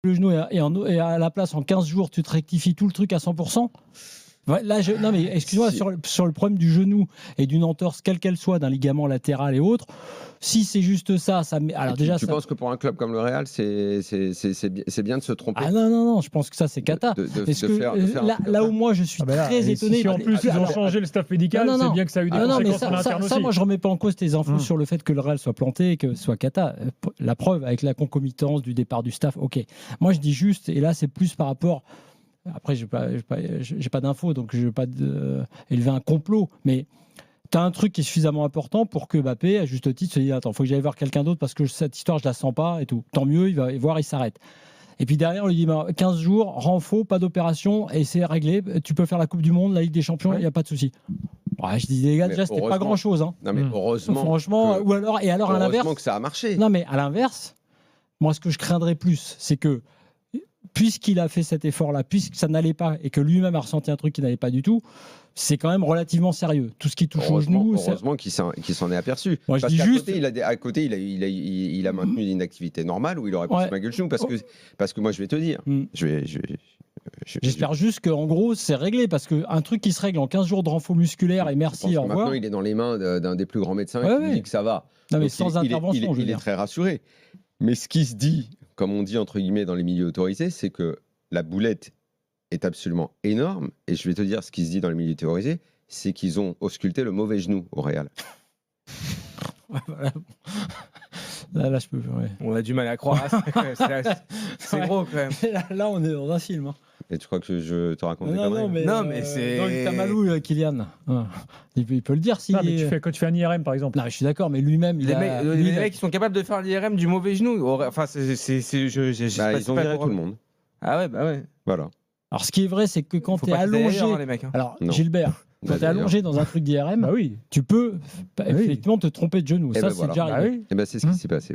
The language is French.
le genou et à la place en 15 jours, tu te rectifies tout le truc à 100%. Ouais, là, non mais excuse-moi, sur le problème du genou et d'une entorse, quelle qu'elle soit, d'un ligament latéral et autres, si c'est juste ça, alors déjà... Tu penses que pour un club comme le Real, c'est bien de se tromper? Ah non, je pense que ça c'est cata. Là où moi je suis très étonné... Si en plus ils ont changé le staff médical, c'est bien que ça a eu des conséquences en interne aussi. Ça, moi je remets pas en cause tes infos sur le fait que le Real soit planté et que ce soit cata. La preuve, avec la concomitance du départ du staff, ok. Moi je dis juste, et là c'est plus par rapport... Après, j'ai pas d'infos, donc je ne vais pas élever un complot. Mais tu as un truc qui est suffisamment important pour que Mbappé, à juste titre, se dise attends, il faut que j'aille voir quelqu'un d'autre parce que cette histoire, je la sens pas et tout. Tant mieux, il va voir, il s'arrête. Et puis derrière, on lui dit 15 jours, rend faux, pas d'opération, et c'est réglé. Tu peux faire la Coupe du Monde, la Ligue des Champions, il n'y a pas de souci. Ouais, je dis, les gars, déjà, c'était pas grand-chose. Hein. Non, mais heureusement. Franchement, que, ou alors à l'inverse. Heureusement que ça a marché. Non, mais à l'inverse, moi, ce que je craindrais plus, c'est que puisqu'il a fait cet effort-là, puisque ça n'allait pas et que lui-même a ressenti un truc qui n'allait pas du tout, c'est quand même relativement sérieux. Tout ce qui touche au genou... Heureusement qu'il s'en est aperçu. Moi, parce qu'à côté, il a maintenu une activité normale où il aurait pu se maguer le genou. Parce que moi, je vais te dire... J'espère juste qu'en gros, c'est réglé. Parce qu'un truc qui se règle en 15 jours de renfort musculaire et merci, au revoir... Maintenant, il est dans les mains d'un des plus grands médecins qui lui dit que ça va. Non, mais sans intervention, il est très rassuré. Mais ce qui se dit, comme on dit entre guillemets dans les milieux autorisés, c'est que la boulette est absolument énorme. Et je vais te dire, ce qui se dit dans les milieux autorisés, c'est qu'ils ont ausculté le mauvais genou au Real. Là, je peux. Ouais. On a du mal à croire. C'est gros quand même. Là, on est dans un film. Hein. Et tu crois que je te raconte non, mais c'est. T'as Malou, Kylian. Il peut le dire si. Quand tu fais un IRM par exemple. Non, je suis d'accord, mais lui-même. Les mecs qui sont capables de faire l'IRM du mauvais genou. Enfin, ils ont viré tout le monde. Ah ouais, bah ouais. Voilà. Alors, ce qui est vrai, c'est que quand tu es allongé. Les mecs, hein. Alors, Gilbert. Quand tu es allongé dans un truc d'IRM, bah oui. tu peux effectivement te tromper de genou. Ça, c'est déjà arrivé. C'est ce qui s'est passé.